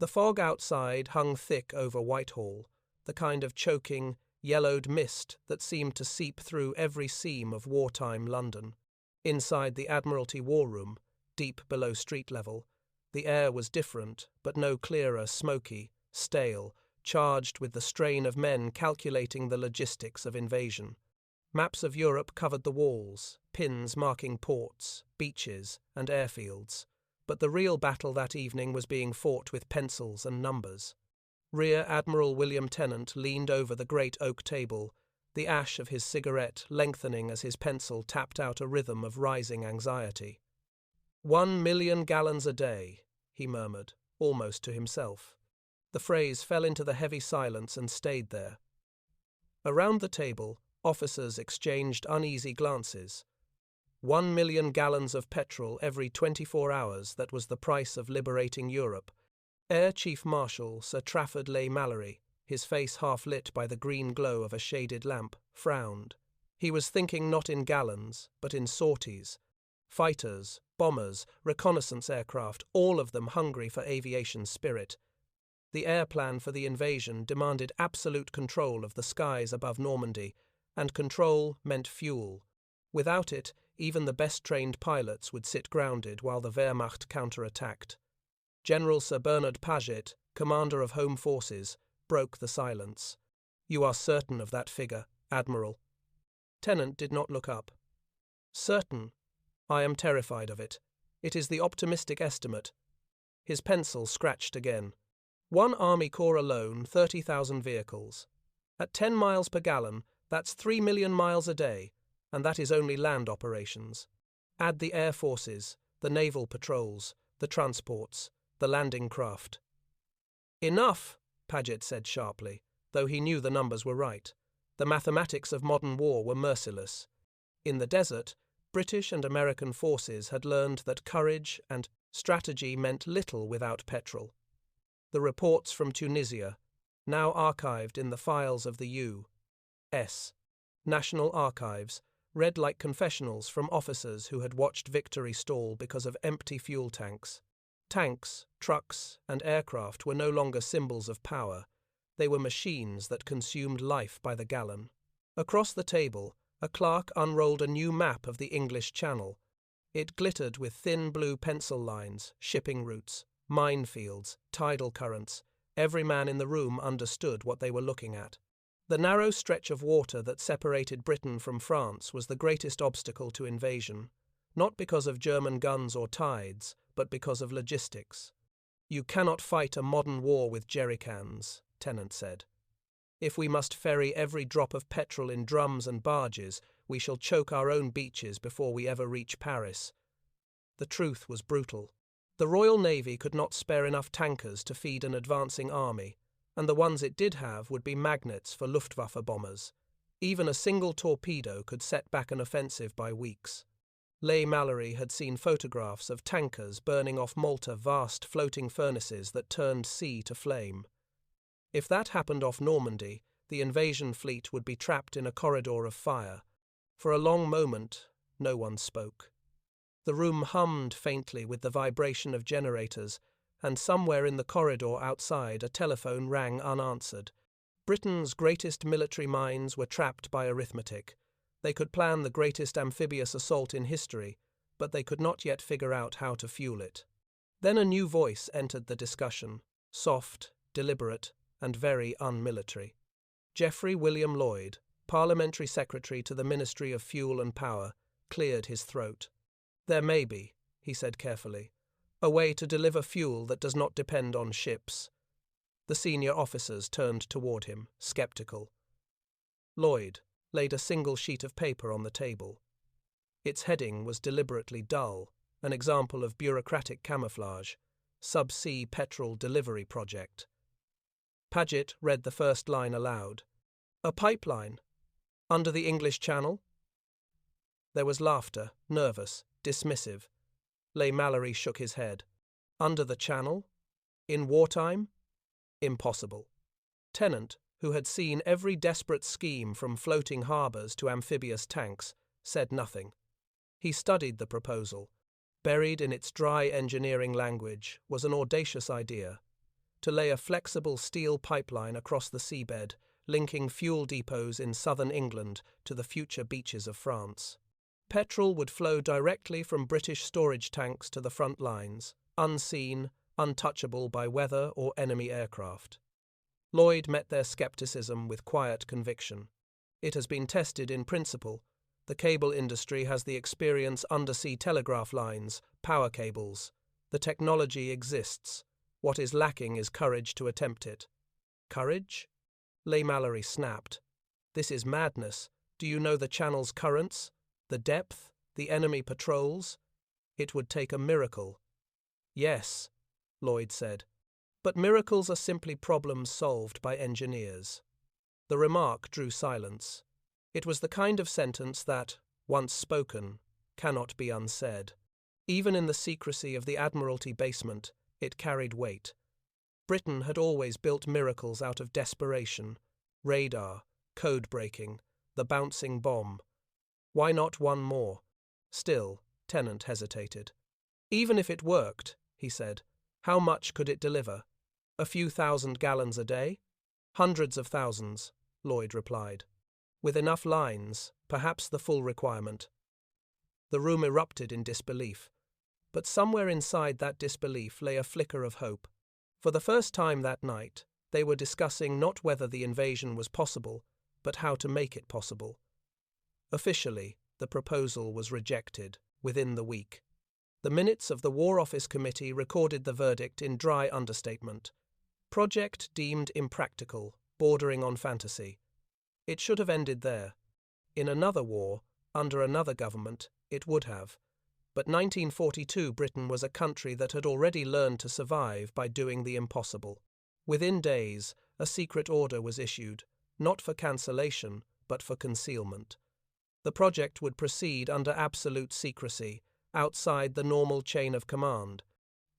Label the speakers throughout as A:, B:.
A: The fog outside hung thick over Whitehall, the kind of choking, yellowed mist that seemed to seep through every seam of wartime London. Inside the Admiralty War Room, deep below street level, the air was different, but no clearer, smoky, stale, charged with the strain of men calculating the logistics of invasion. Maps of Europe covered the walls, pins marking ports, beaches, and airfields, but the real battle that evening was being fought with pencils and numbers. Rear Admiral William Tennant leaned over the great oak table, the ash of his cigarette lengthening as his pencil tapped out a rhythm of rising anxiety. 1,000,000 gallons a day, he murmured, almost to himself. The phrase fell into the heavy silence and stayed there. Around the table, officers exchanged uneasy glances. 1,000,000 gallons of petrol every 24 hours, that was the price of liberating Europe. Air Chief Marshal Sir Trafford Leigh-Mallory, his face half lit by the green glow of a shaded lamp, frowned. He was thinking not in gallons, but in sorties. Fighters, bombers, reconnaissance aircraft, all of them hungry for aviation spirit. The air plan for the invasion demanded absolute control of the skies above Normandy, and control meant fuel. Without it, even the best-trained pilots would sit grounded while the Wehrmacht counterattacked. General Sir Bernard Paget, commander of Home Forces, broke the silence. "You are certain of that figure, Admiral?" Tennant did not look up. "Certain? I am terrified of it. It is the optimistic estimate." His pencil scratched again. One Army Corps alone, 30,000 vehicles. At 10 miles per gallon, that's 3 million miles a day, and that is only land operations. Add the air forces, the naval patrols, the transports, the landing craft. "Enough," Paget said sharply, though he knew the numbers were right. The mathematics of modern war were merciless. In the desert, British and American forces had learned that courage and strategy meant little without petrol. The reports from Tunisia, now archived in the files of the U.S. National Archives, read like confessionals from officers who had watched victory stall because of empty fuel tanks. Tanks, trucks, and aircraft were no longer symbols of power. They were machines that consumed life by the gallon. Across the table, a clerk unrolled a new map of the English Channel. It glittered with thin blue pencil lines, shipping routes, minefields, tidal currents. Every man in the room understood what they were looking at. The narrow stretch of water that separated Britain from France was the greatest obstacle to invasion, not because of German guns or tides, but because of logistics. "You cannot fight a modern war with jerrycans," Tennant said. "If we must ferry every drop of petrol in drums and barges, we shall choke our own beaches before we ever reach Paris." The truth was brutal. The Royal Navy could not spare enough tankers to feed an advancing army, and the ones it did have would be magnets for Luftwaffe bombers. Even a single torpedo could set back an offensive by weeks. Leigh-Mallory had seen photographs of tankers burning off Malta vast floating furnaces that turned sea to flame. If that happened off Normandy, the invasion fleet would be trapped in a corridor of fire. For a long moment, no one spoke. The room hummed faintly with the vibration of generators, and somewhere in the corridor outside a telephone rang unanswered. Britain's greatest military minds were trapped by arithmetic. They could plan the greatest amphibious assault in history, but they could not yet figure out how to fuel it. Then a new voice entered the discussion, soft, deliberate, and very unmilitary. Geoffrey William Lloyd, Parliamentary Secretary to the Ministry of Fuel and Power, cleared his throat. "There may be," he said carefully, "a way to deliver fuel that does not depend on ships." The senior officers turned toward him, skeptical. Lloyd laid a single sheet of paper on the table. Its heading was deliberately dull, an example of bureaucratic camouflage, Subsea Petrol Delivery Project. Paget read the first line aloud. "A pipeline? Under the English Channel?" There was laughter, nervous, dismissive. Leigh-Mallory shook his head. "Under the Channel? In wartime? Impossible." Tennant, who had seen every desperate scheme from floating harbours to amphibious tanks, said nothing. He studied the proposal. Buried in its dry engineering language was an audacious idea. to lay a flexible steel pipeline across the seabed, linking fuel depots in southern England to the future beaches of France. Petrol would flow directly from British storage tanks to the front lines, unseen, untouchable by weather or enemy aircraft. Lloyd met their skepticism with quiet conviction. It has been tested in principle. The cable industry has the experience: undersea telegraph lines, power cables. The technology exists. What is lacking is courage to attempt it. Courage? Leigh Mallory snapped. This is madness. Do you know the channel's currents? The depth? The enemy patrols? It would take a miracle. Yes, Lloyd said. But miracles are simply problems solved by engineers. The remark drew silence. It was the kind of sentence that, once spoken, cannot be unsaid. Even in the secrecy of the Admiralty basement, it carried weight. Britain had always built miracles out of desperation: radar, code breaking, the bouncing bomb. Why not one more? Still, Tennant hesitated. Even if it worked, he said, how much could it deliver? A few thousand gallons a day? Hundreds of thousands, Lloyd replied. With enough lines, perhaps the full requirement. The room erupted in disbelief. But somewhere inside that disbelief lay a flicker of hope. For the first time that night, they were discussing not whether the invasion was possible, but how to make it possible. Officially, the proposal was rejected within the week. The minutes of the War Office Committee recorded the verdict in dry understatement. Project deemed impractical, bordering on fantasy. It should have ended there. In another war, under another government, it would have. But 1942 Britain was a country that had already learned to survive by doing the impossible. Within days, a secret order was issued, not for cancellation, but for concealment. The project would proceed under absolute secrecy, outside the normal chain of command.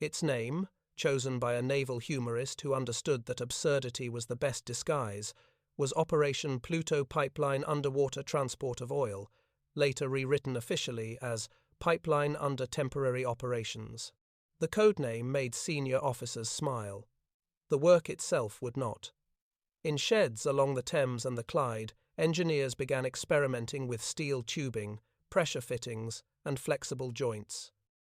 A: Its name, chosen by a naval humorist who understood that absurdity was the best disguise, was Operation Pluto Pipeline Underwater Transport of Oil, later rewritten officially as Pipeline Under Temporary Operations. The codename made senior officers smile. The work itself would not. In sheds along the Thames and the Clyde, engineers began experimenting with steel tubing, pressure fittings, and flexible joints.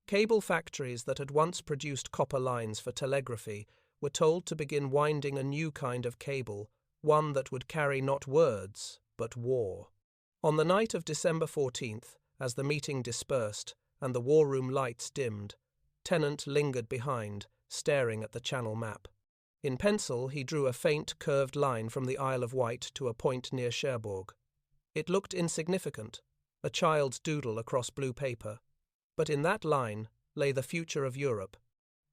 A: Cable factories that had once produced copper lines for telegraphy were told to begin winding a new kind of cable, one that would carry not words, but war. On the night of December 14th, as the meeting dispersed and the war room lights dimmed, Tennant lingered behind, staring at the channel map. In pencil, he drew a faint, curved line from the Isle of Wight to a point near Cherbourg. It looked insignificant, a child's doodle across blue paper. But in that line lay the future of Europe.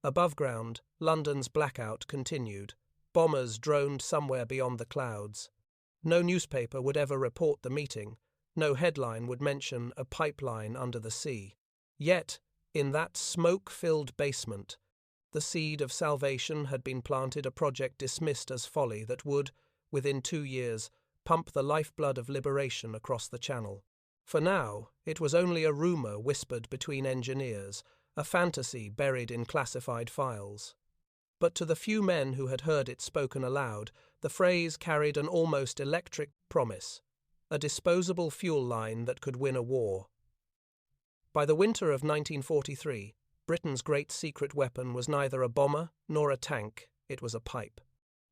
A: Above ground, London's blackout continued. Bombers droned somewhere beyond the clouds. No newspaper would ever report the meeting. No headline would mention a pipeline under the sea. Yet, in that smoke-filled basement, the seed of salvation had been planted, a project dismissed as folly that would, within 2 years, pump the lifeblood of liberation across the Channel. For now, it was only a rumour whispered between engineers, a fantasy buried in classified files. But to the few men who had heard it spoken aloud, the phrase carried an almost electric promise: a disposable fuel line that could win a war. By the winter of 1943, Britain's great secret weapon was neither a bomber nor a tank, it was a pipe.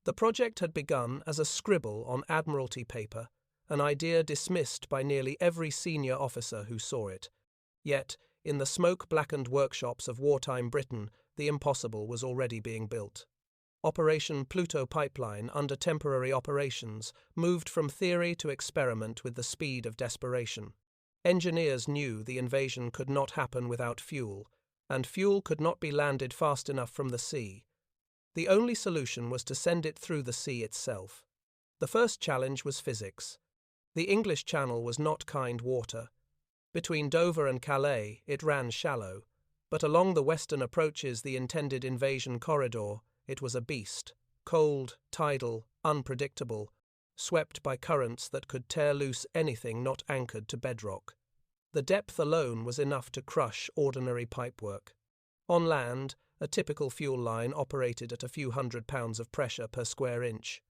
A: The project had begun as a scribble on Admiralty paper, an idea dismissed by nearly every senior officer who saw it. Yet, in the smoke-blackened workshops of wartime Britain, the impossible was already being built. Operation Pluto Pipeline under temporary operations moved from theory to experiment with the speed of desperation. Engineers knew the invasion could not happen without fuel, and fuel could not be landed fast enough from the sea. The only solution was to send it through the sea itself. The first challenge was physics. The English Channel was not kind water. Between Dover and Calais it ran shallow, but along the western approaches, the intended invasion corridor, it was a beast, cold, tidal, unpredictable, swept by currents that could tear loose anything not anchored to bedrock. The depth alone was enough to crush ordinary pipework. On land, a typical fuel line operated at a few £100 of pressure per square inch.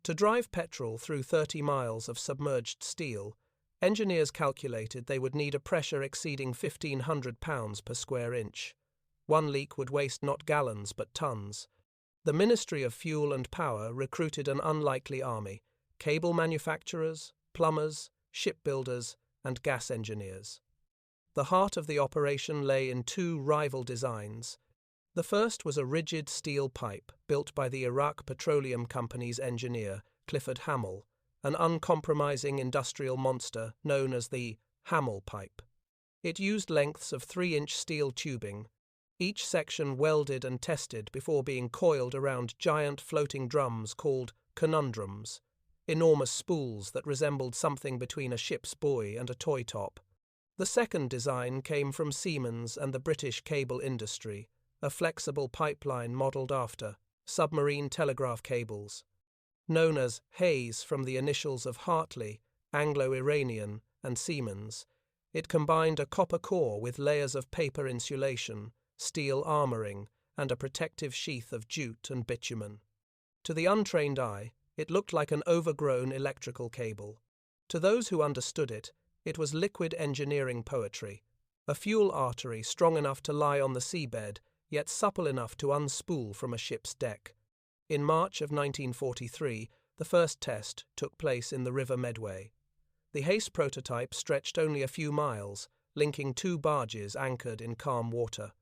A: To drive petrol through 30 miles of submerged steel, engineers calculated they would need a pressure exceeding £1,500 per square inch. One leak would waste not gallons but tons. The Ministry of Fuel and Power recruited an unlikely army: cable manufacturers, plumbers, shipbuilders, and gas engineers. The heart of the operation lay in two rival designs. The first was a rigid steel pipe built by the Iraq Petroleum Company's engineer, Clifford Hamel, an uncompromising industrial monster known as the Hamel pipe. It used lengths of 3-inch steel tubing, each section welded and tested before being coiled around giant floating drums called conundrums, enormous spools that resembled something between a ship's buoy and a toy top. The second design came from Siemens and the British cable industry, a flexible pipeline modelled after submarine telegraph cables. Known as Hayes from the initials of Hartley, Anglo-Iranian, and Siemens, it combined a copper core with layers of paper insulation, steel armouring, and a protective sheath of jute and bitumen. To the untrained eye, it looked like an overgrown electrical cable. To those who understood it, it was liquid engineering poetry, a fuel artery strong enough to lie on the seabed, yet supple enough to unspool from a ship's deck. In March of 1943, the first test took place in the River Medway. The Hayes prototype stretched only a few miles, linking two barges anchored in calm water.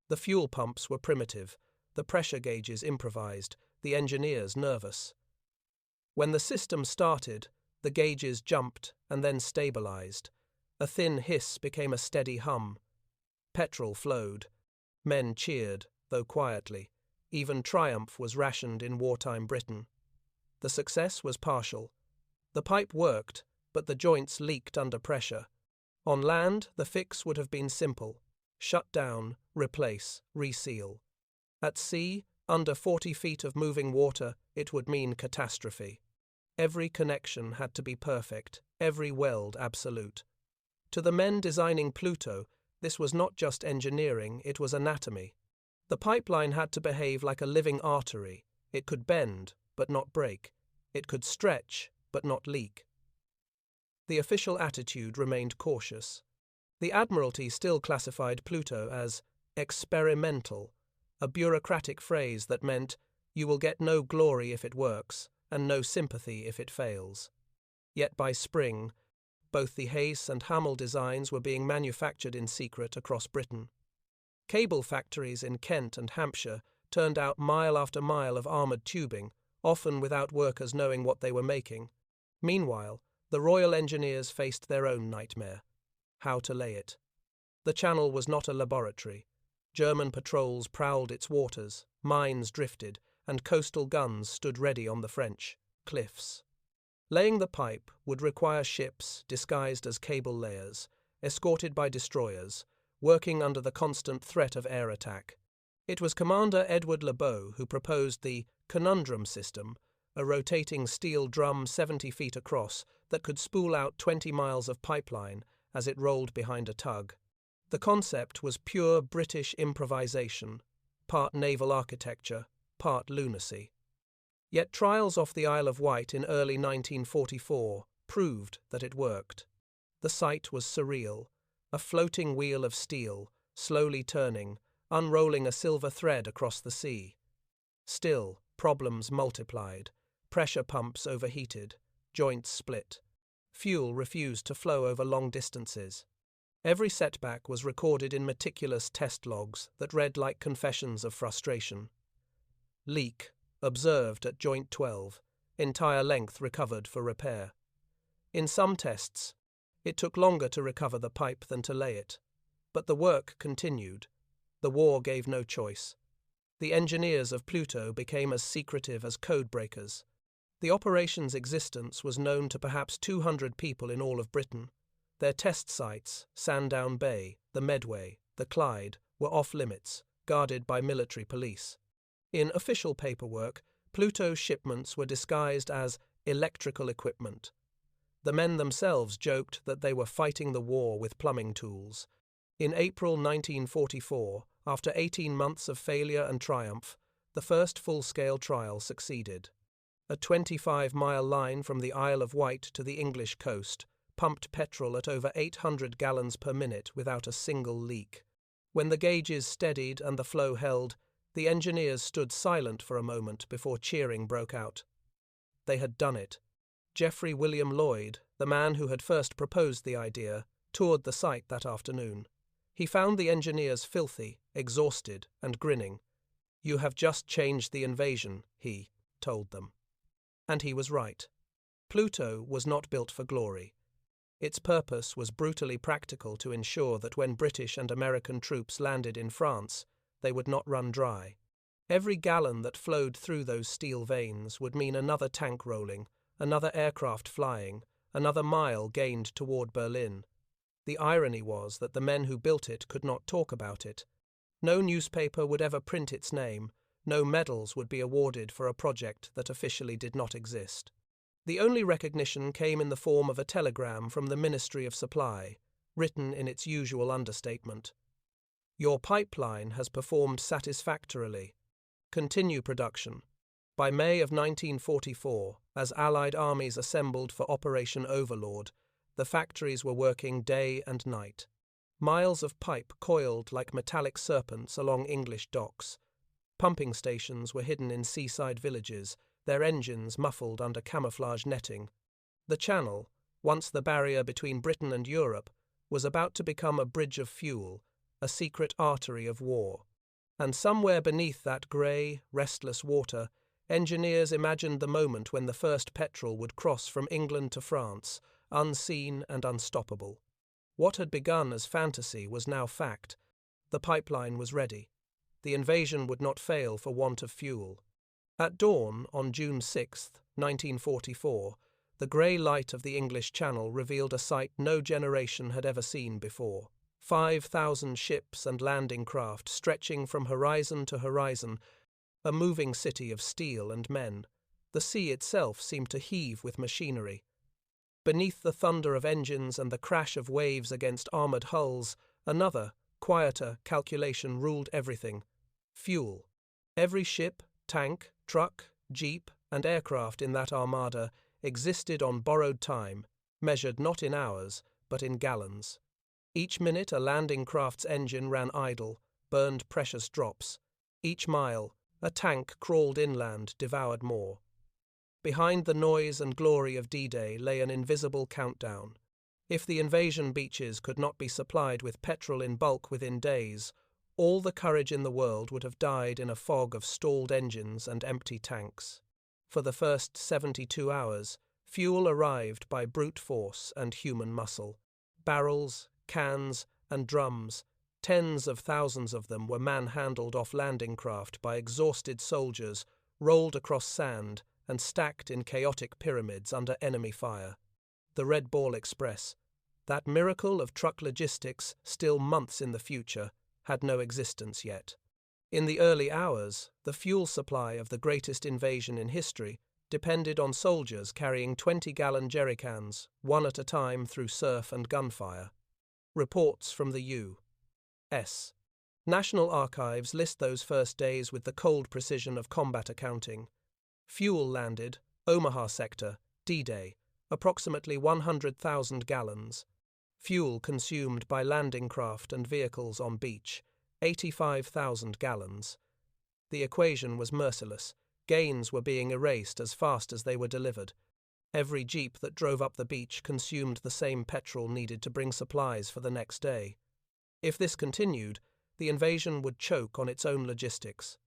A: The fuel pumps were primitive, the pressure gauges improvised, the engineers nervous. When the system started, the gauges jumped and then stabilized. A thin hiss became a steady hum. Petrol flowed. Men cheered, though quietly. Even triumph was rationed in wartime Britain. The success was partial. The pipe worked, but the joints leaked under pressure. On land, the fix would have been simple: shut down, replace, reseal. At sea, under 40 feet of moving water, it would mean catastrophe. Every connection had to be perfect, every weld absolute. To the men designing Pluto, this was not just engineering, it was anatomy. The pipeline had to behave like a living artery. It could bend, but not break. It could stretch, but not leak. The official attitude remained cautious. The Admiralty still classified Pluto as experimental, a bureaucratic phrase that meant you will get no glory if it works, and no sympathy if it fails. Yet by spring, both the Hayes and Hamel designs were being manufactured in secret across Britain. Cable factories in Kent and Hampshire turned out mile after mile of armoured tubing, often without workers knowing what they were making. Meanwhile, the Royal Engineers faced their own nightmare: how to lay it. The Channel was not a laboratory. German patrols prowled its waters, mines drifted, and coastal guns stood ready on the French cliffs. Laying the pipe would require ships disguised as cable layers, escorted by destroyers, working under the constant threat of air attack. It was Commander Edward Lebeau who proposed the conundrum system, a rotating steel drum 70 feet across that could spool out 20 miles of pipeline as it rolled behind a tug. The concept was pure British improvisation, part naval architecture, part lunacy. Yet trials off the Isle of Wight in early 1944 proved that it worked. The sight was surreal: a floating wheel of steel, slowly turning, unrolling a silver thread across the sea. Still, problems multiplied. Pressure pumps overheated, joints split. Fuel refused to flow over long distances. Every setback was recorded in meticulous test logs that read like confessions of frustration. Leak observed at joint 12, entire length recovered for repair. In some tests, it took longer to recover the pipe than to lay it. But the work continued. The war gave no choice. The engineers of Pluto became as secretive as code breakers. The operation's existence was known to perhaps 200 people in all of Britain. Their test sites, Sandown Bay, the Medway, the Clyde, were off-limits, guarded by military police. In official paperwork, Pluto's shipments were disguised as electrical equipment. The men themselves joked that they were fighting the war with plumbing tools. In April 1944, after 18 months of failure and triumph, the first full-scale trial succeeded. A 25-mile line from the Isle of Wight to the English coast pumped petrol at over 800 gallons per minute without a single leak. When the gauges steadied and the flow held, the engineers stood silent for a moment before cheering broke out. They had done it. Geoffrey William Lloyd, the man who had first proposed the idea, toured the site that afternoon. He found the engineers filthy, exhausted, and grinning. "You have just changed the invasion," he told them. And he was right. Pluto was not built for glory. Its purpose was brutally practical to ensure that when British and American troops landed in France, they would not run dry. Every gallon that flowed through those steel veins would mean another tank rolling, another aircraft flying, another mile gained toward Berlin. The irony was that the men who built it could not talk about it. No newspaper would ever print its name, no medals would be awarded for a project that officially did not exist. The only recognition came in the form of a telegram from the Ministry of Supply, written in its usual understatement. "Your pipeline has performed satisfactorily. Continue production." By May of 1944, as Allied armies assembled for Operation Overlord, the factories were working day and night. Miles of pipe coiled like metallic serpents along English docks. Pumping stations were hidden in seaside villages, their engines muffled under camouflage netting. The Channel, once the barrier between Britain and Europe, was about to become a bridge of fuel, a secret artery of war. And somewhere beneath that grey, restless water, engineers imagined the moment when the first petrol would cross from England to France, unseen and unstoppable. What had begun as fantasy was now fact. The pipeline was ready. The invasion would not fail for want of fuel. At dawn on June 6, 1944, the grey light of the English Channel revealed a sight no generation had ever seen before. 5,000 ships and landing craft stretching from horizon to horizon, a moving city of steel and men. The sea itself seemed to heave with machinery. Beneath the thunder of engines and the crash of waves against armoured hulls, another, quieter calculation ruled everything. Fuel. Every ship, tank, truck, jeep, and aircraft in that armada existed on borrowed time, measured not in hours, but in gallons. Each minute a landing craft's engine ran idle, burned precious drops. Each mile, a tank crawled inland, devoured more. Behind the noise and glory of D-Day lay an invisible countdown. If the invasion beaches could not be supplied with petrol in bulk within days, all the courage in the world would have died in a fog of stalled engines and empty tanks. For the first 72 hours, fuel arrived by brute force and human muscle. Barrels, cans, and drums, tens of thousands of them were manhandled off landing craft by exhausted soldiers, rolled across sand, and stacked in chaotic pyramids under enemy fire. The Red Ball Express, that miracle of truck logistics still months in the future, had no existence yet. In the early hours, the fuel supply of the greatest invasion in history depended on soldiers carrying 20-gallon jerrycans, one at a time through surf and gunfire. Reports from the U.S. National Archives list those first days with the cold precision of combat accounting. Fuel landed, Omaha sector, D-Day, approximately 100,000 gallons. Fuel consumed by landing craft and vehicles on beach, 85,000 gallons. The equation was merciless. Gains were being erased as fast as they were delivered. Every jeep that drove up the beach consumed the same petrol needed to bring supplies for the next day. If this continued, the invasion would choke on its own logistics.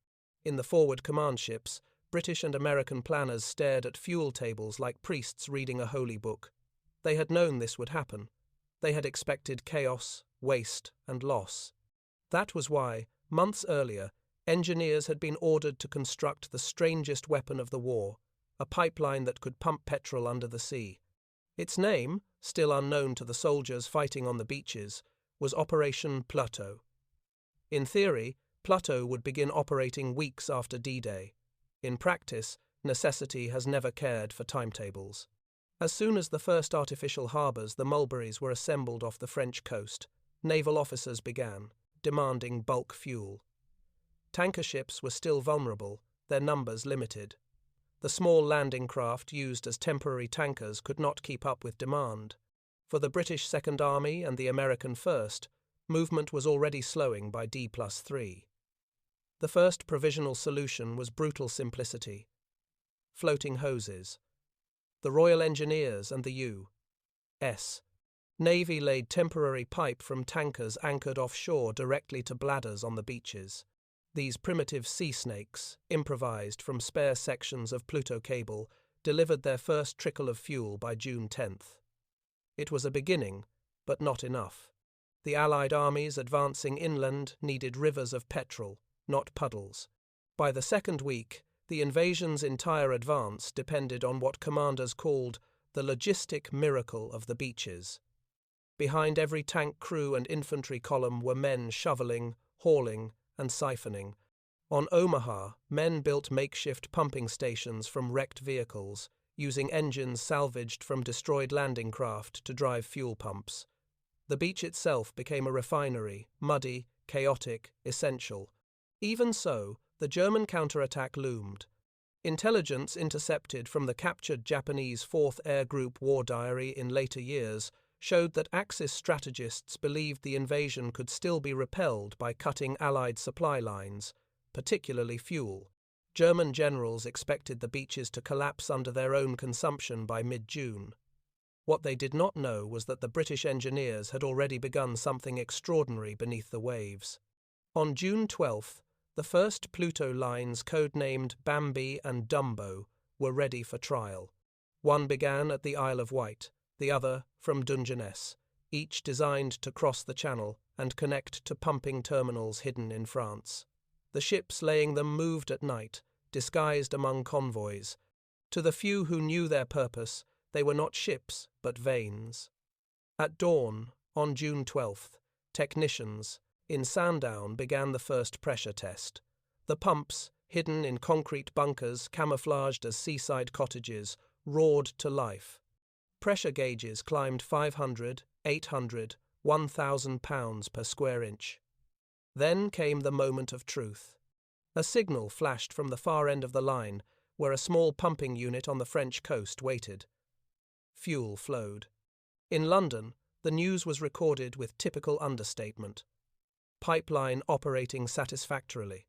A: In the forward command ships, British and American planners stared at fuel tables like priests reading a holy book. They had known this would happen. They had expected chaos, waste, and loss. That was why, months earlier, engineers had been ordered to construct the strangest weapon of the war, a pipeline that could pump petrol under the sea. Its name, still unknown to the soldiers fighting on the beaches, was Operation Pluto. In theory, Pluto would begin operating weeks after D-Day. In practice, necessity has never cared for timetables. As soon as the first artificial harbours, the Mulberries, were assembled off the French coast, naval officers began. demanding bulk fuel. Tanker ships were still vulnerable, their numbers limited. The small landing craft used as temporary tankers could not keep up with demand. For the British Second Army and the American First, movement was already slowing by D+3. The first provisional solution was brutal simplicity. Floating hoses. The Royal Engineers and the U.S. Navy laid temporary pipe from tankers anchored offshore directly to bladders on the beaches. These primitive sea snakes, improvised from spare sections of Pluto cable, delivered their first trickle of fuel by June 10th. It was a beginning, but not enough. The Allied armies advancing inland needed rivers of petrol, not puddles. By the second week, the invasion's entire advance depended on what commanders called the logistic miracle of the beaches. Behind every tank crew and infantry column were men shoveling, hauling, and siphoning. On Omaha, men built makeshift pumping stations from wrecked vehicles, using engines salvaged from destroyed landing craft to drive fuel pumps. The beach itself became a refinery, muddy, chaotic, essential. Even so, the German counterattack loomed. Intelligence intercepted from the captured Japanese 4th Air Group war diary in later years showed that Axis strategists believed the invasion could still be repelled by cutting Allied supply lines, particularly fuel. German generals expected the beaches to collapse under their own consumption by mid-June. What they did not know was that the British engineers had already begun something extraordinary beneath the waves. On June 12th, the first Pluto lines, codenamed Bambi and Dumbo, were ready for trial. One began at the Isle of Wight, the other from Dungeness, each designed to cross the Channel and connect to pumping terminals hidden in France. The ships laying them moved at night, disguised among convoys. To the few who knew their purpose, they were not ships, but veins. At dawn, on June 12th, technicians in Sandown began the first pressure test. The pumps, hidden in concrete bunkers camouflaged as seaside cottages, roared to life. Pressure gauges climbed 500, 800, 1,000 pounds per square inch. Then came the moment of truth. A signal flashed from the far end of the line, where a small pumping unit on the French coast waited. Fuel flowed. In London, the news was recorded with typical understatement. Pipeline operating satisfactorily.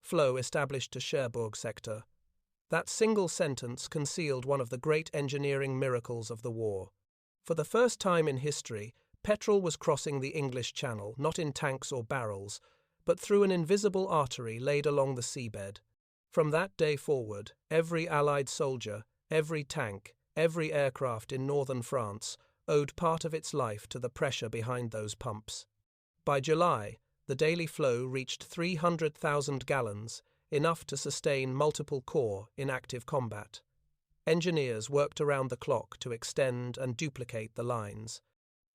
A: Flow established to Cherbourg sector. That single sentence concealed one of the great engineering miracles of the war. For the first time in history, petrol was crossing the English Channel, not in tanks or barrels, but through an invisible artery laid along the seabed. From that day forward, every Allied soldier, every tank, every aircraft in northern France owed part of its life to the pressure behind those pumps. By July, the daily flow reached 300,000 gallons, enough to sustain multiple corps in active combat. Engineers worked around the clock to extend and duplicate the lines.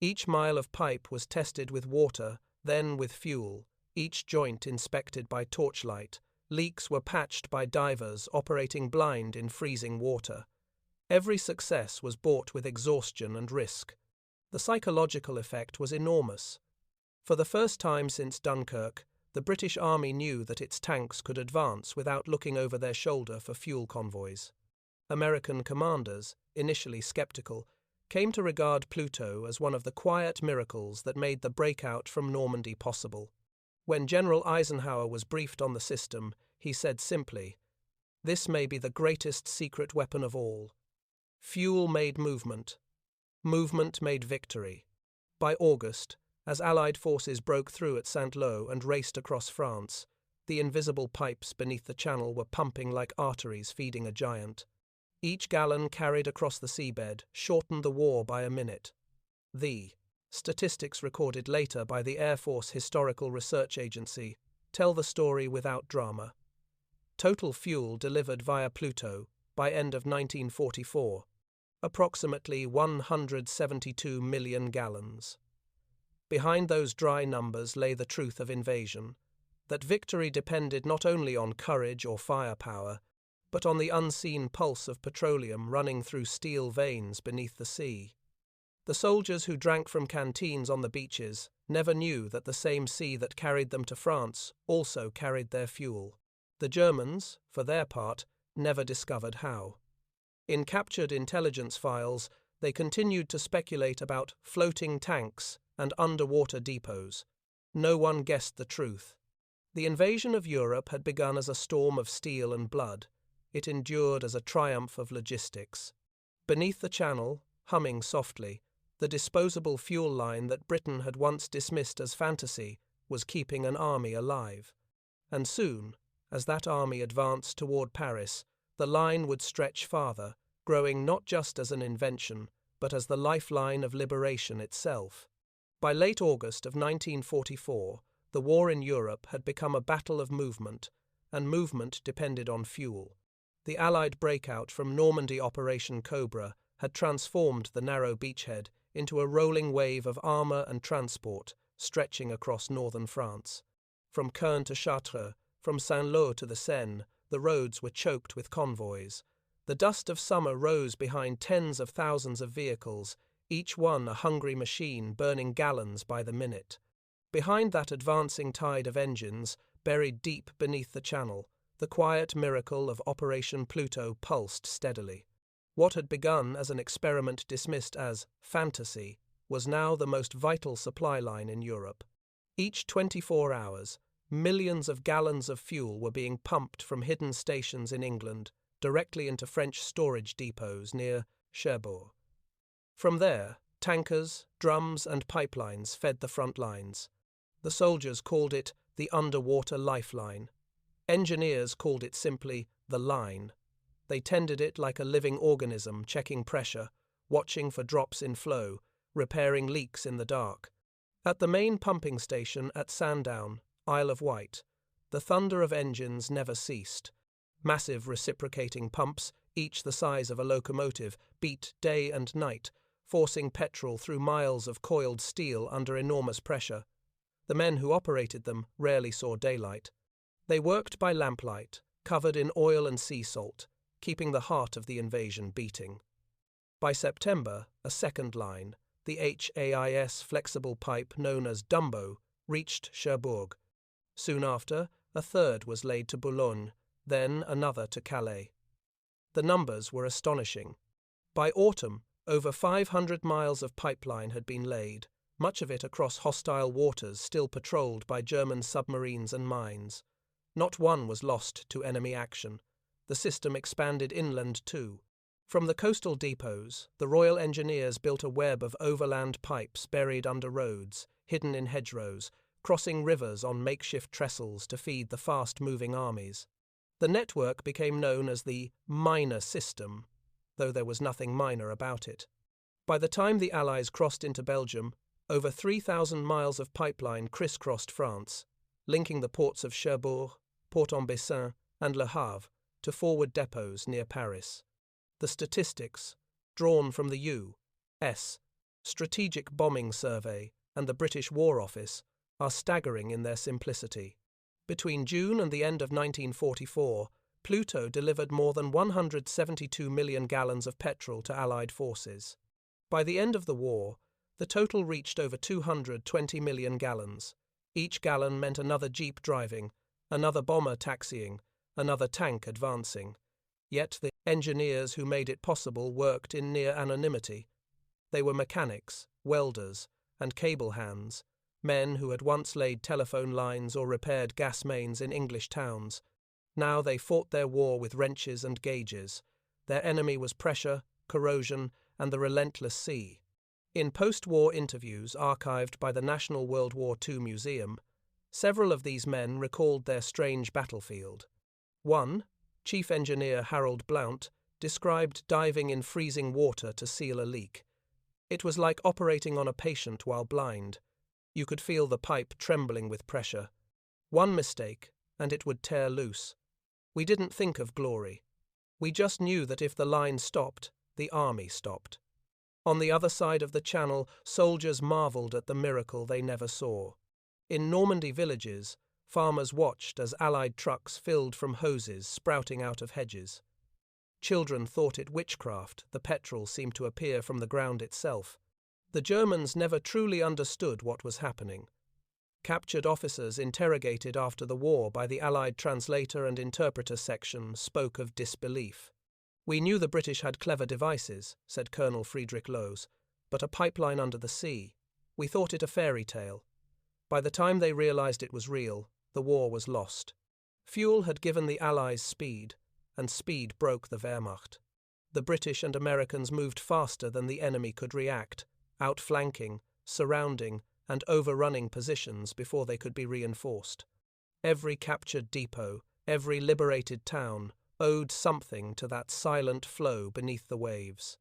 A: Each mile of pipe was tested with water, then with fuel, each joint inspected by torchlight. Leaks were patched by divers operating blind in freezing water. Every success was bought with exhaustion and risk. The psychological effect was enormous. For the first time since Dunkirk, the British Army knew that its tanks could advance without looking over their shoulder for fuel convoys. American commanders, initially skeptical, came to regard Pluto as one of the quiet miracles that made the breakout from Normandy possible. When General Eisenhower was briefed on the system, he said simply, "This may be the greatest secret weapon of all. Fuel made movement. Movement made victory." By August, as Allied forces broke through at Saint-Lô and raced across France, the invisible pipes beneath the channel were pumping like arteries feeding a giant. Each gallon carried across the seabed shortened the war by a minute. The statistics recorded later by the Air Force Historical Research Agency tell the story without drama. Total fuel delivered via Pluto by end of 1944, approximately 172 million gallons. Behind those dry numbers lay the truth of invasion, that victory depended not only on courage or firepower, but on the unseen pulse of petroleum running through steel veins beneath the sea. The soldiers who drank from canteens on the beaches, never knew that the same sea that carried them to France also carried their fuel. The Germans, for their part, never discovered how. In captured intelligence files, they continued to speculate about floating tanks and underwater depots. No one guessed the truth. The invasion of Europe had begun as a storm of steel and blood. It endured as a triumph of logistics. Beneath the Channel, humming softly, the disposable fuel line that Britain had once dismissed as fantasy was keeping an army alive. And soon, as that army advanced toward Paris, the line would stretch farther, growing not just as an invention, but as the lifeline of liberation itself. By late August of 1944, the war in Europe had become a battle of movement, and movement depended on fuel. The Allied breakout from Normandy Operation Cobra had transformed the narrow beachhead into a rolling wave of armour and transport stretching across northern France. From Caen to Chartres, from Saint-Lô to the Seine, the roads were choked with convoys. The dust of summer rose behind tens of thousands of vehicles, each one a hungry machine burning gallons by the minute. Behind that advancing tide of engines, buried deep beneath the Channel, the quiet miracle of Operation Pluto pulsed steadily. What had begun as an experiment dismissed as fantasy was now the most vital supply line in Europe. Each 24 hours, millions of gallons of fuel were being pumped from hidden stations in England directly into French storage depots near Cherbourg. From there, tankers, drums, and pipelines fed the front lines. The soldiers called it the underwater lifeline. Engineers called it simply the line. They tended it like a living organism, checking pressure, watching for drops in flow, repairing leaks in the dark. At the main pumping station at Sandown, Isle of Wight, the thunder of engines never ceased. Massive reciprocating pumps, each the size of a locomotive, beat day and night, forcing petrol through miles of coiled steel under enormous pressure. The men who operated them rarely saw daylight. They worked by lamplight, covered in oil and sea salt, keeping the heart of the invasion beating. By September, a second line, the HAIS flexible pipe known as Dumbo, reached Cherbourg. Soon after, a third was laid to Boulogne, then another to Calais. The numbers were astonishing. By autumn, over 500 miles of pipeline had been laid, much of it across hostile waters still patrolled by German submarines and mines. Not one was lost to enemy action. The system expanded inland too. From the coastal depots, the Royal Engineers built a web of overland pipes buried under roads, hidden in hedgerows, crossing rivers on makeshift trestles to feed the fast-moving armies. The network became known as the minor system, though there was nothing minor about it. By the time the Allies crossed into Belgium, over 3,000 miles of pipeline crisscrossed France, linking the ports of Cherbourg, Port-en-Bessin, and Le Havre to forward depots near Paris. The statistics, drawn from the U.S. Strategic Bombing Survey and the British War Office, are staggering in their simplicity. Between June and the end of 1944, Pluto delivered more than 172 million gallons of petrol to Allied forces. By the end of the war, the total reached over 220 million gallons. Each gallon meant another jeep driving, another bomber taxiing, another tank advancing. Yet the engineers who made it possible worked in near anonymity. They were mechanics, welders, and cable hands, men who had once laid telephone lines or repaired gas mains in English towns. Now they fought their war with wrenches and gauges. Their enemy was pressure, corrosion, and the relentless sea. In post-war interviews archived by the National World War II Museum, several of these men recalled their strange battlefield. One, Chief Engineer Harold Blount, described diving in freezing water to seal a leak. It was like operating on a patient while blind. You could feel the pipe trembling with pressure. One mistake, and it would tear loose. We didn't think of glory. We just knew that if the line stopped, the army stopped. On the other side of the Channel, soldiers marveled at the miracle they never saw. In Normandy villages, farmers watched as Allied trucks filled from hoses sprouting out of hedges. Children thought it witchcraft. The petrol seemed to appear from the ground itself. The Germans never truly understood what was happening. Captured officers interrogated after the war by the Allied translator and interpreter section spoke of disbelief. "We knew the British had clever devices," said Colonel Friedrich Lohse, "but a pipeline under the sea. We thought it a fairy tale. By the time they realized it was real, the war was lost." Fuel had given the Allies speed, and speed broke the Wehrmacht. The British and Americans moved faster than the enemy could react, outflanking, surrounding, and overrunning positions before they could be reinforced. Every captured depot, every liberated town, owed something to that silent flow beneath the waves.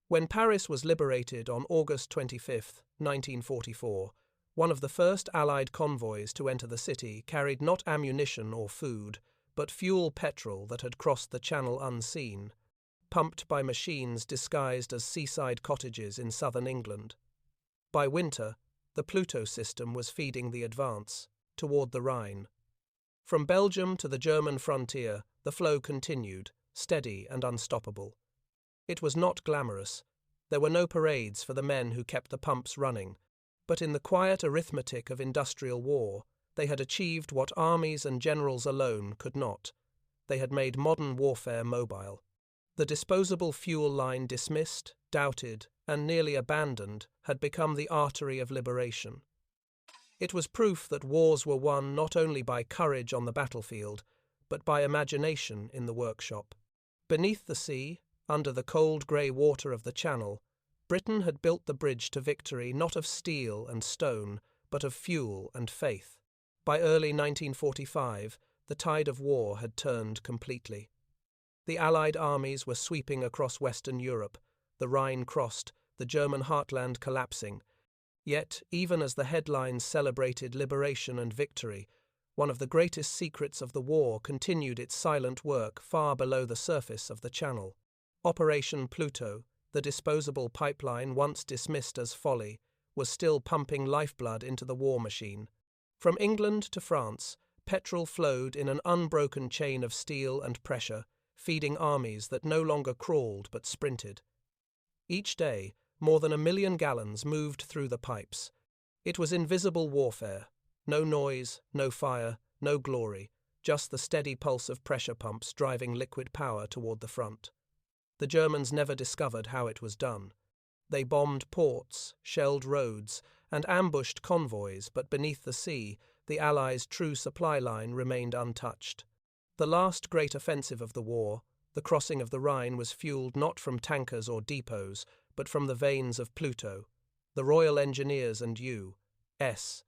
A: When Paris was liberated on August 25, 1944, one of the first Allied convoys to enter the city carried not ammunition or food, but fuel petrol that had crossed the Channel unseen, pumped by machines disguised as seaside cottages in southern England. By winter, the Pluto system was feeding the advance, toward the Rhine. From Belgium to the German frontier, the flow continued, steady and unstoppable. It was not glamorous. There were no parades for the men who kept the pumps running, but in the quiet arithmetic of industrial war, they had achieved what armies and generals alone could not. They had made modern warfare mobile. The disposable fuel line dismissed, doubted, and nearly abandoned had become the artery of liberation. It was proof that wars were won not only by courage on the battlefield, but by imagination in the workshop. Beneath the sea, under the cold grey water of the Channel, Britain had built the bridge to victory not of steel and stone, but of fuel and faith. By early 1945, the tide of war had turned completely. The Allied armies were sweeping across Western Europe, the Rhine crossed, the German heartland collapsing. Yet, even as the headlines celebrated liberation and victory, one of the greatest secrets of the war continued its silent work far below the surface of the Channel. Operation Pluto, the disposable pipeline once dismissed as folly, was still pumping lifeblood into the war machine. From England to France, petrol flowed in an unbroken chain of steel and pressure, feeding armies that no longer crawled but sprinted. Each day, more than 1 million gallons moved through the pipes. It was invisible warfare. No noise, no fire, no glory, just the steady pulse of pressure pumps driving liquid power toward the front. The Germans never discovered how it was done. They bombed ports, shelled roads, and ambushed convoys, but beneath the sea, the Allies' true supply line remained untouched. The last great offensive of the war, the crossing of the Rhine, was fueled not from tankers or depots, but from the veins of Pluto, the Royal Engineers and U.S.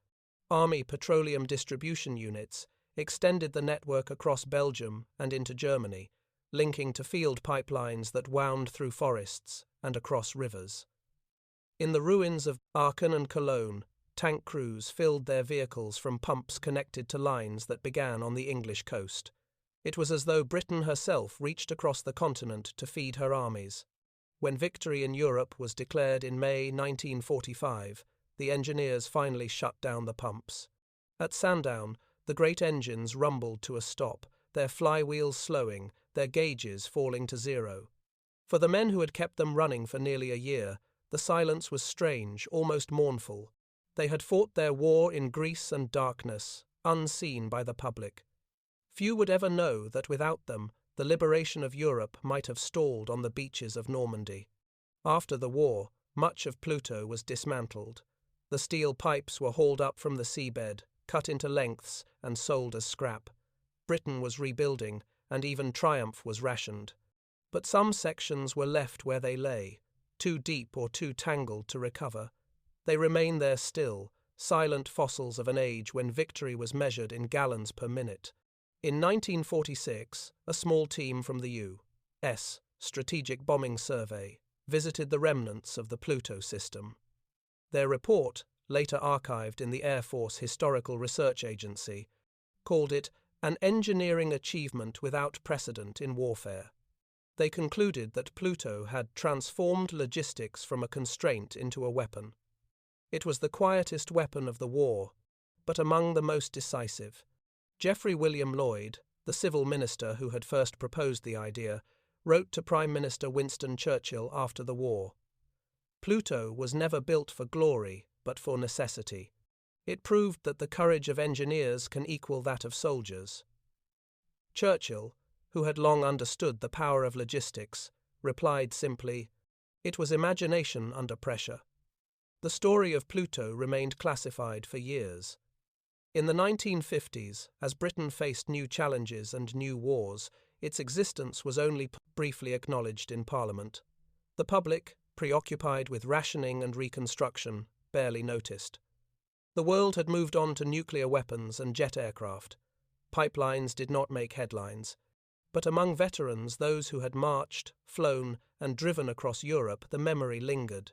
A: Army petroleum distribution units extended the network across Belgium and into Germany, linking to field pipelines that wound through forests and across rivers. In the ruins of Aachen and Cologne, tank crews filled their vehicles from pumps connected to lines that began on the English coast. It was as though Britain herself reached across the continent to feed her armies. When victory in Europe was declared in May 1945, the engineers finally shut down the pumps. At Sandown, the great engines rumbled to a stop, their flywheels slowing, their gauges falling to zero. For the men who had kept them running for nearly a year, the silence was strange, almost mournful. They had fought their war in grease and darkness, unseen by the public. Few would ever know that without them, the liberation of Europe might have stalled on the beaches of Normandy. After the war, much of Pluto was dismantled. The steel pipes were hauled up from the seabed, cut into lengths, and sold as scrap. Britain was rebuilding, and even triumph was rationed. But some sections were left where they lay, too deep or too tangled to recover. They remain there still, silent fossils of an age when victory was measured in gallons per minute. In 1946, a small team from the U.S. Strategic Bombing Survey visited the remnants of the Pluto system. Their report, later archived in the Air Force Historical Research Agency, called it an engineering achievement without precedent in warfare. They concluded that Pluto had transformed logistics from a constraint into a weapon. It was the quietest weapon of the war, but among the most decisive. Geoffrey William Lloyd, the civil minister who had first proposed the idea, wrote to Prime Minister Winston Churchill after the war, Pluto was never built for glory, but for necessity. It proved that the courage of engineers can equal that of soldiers. Churchill, who had long understood the power of logistics, replied simply, "It was imagination under pressure." The story of Pluto remained classified for years. In the 1950s, as Britain faced new challenges and new wars, its existence was only briefly acknowledged in Parliament. The public, preoccupied with rationing and reconstruction, barely noticed. The world had moved on to nuclear weapons and jet aircraft. Pipelines did not make headlines. But among veterans, those who had marched, flown, and driven across Europe, the memory lingered.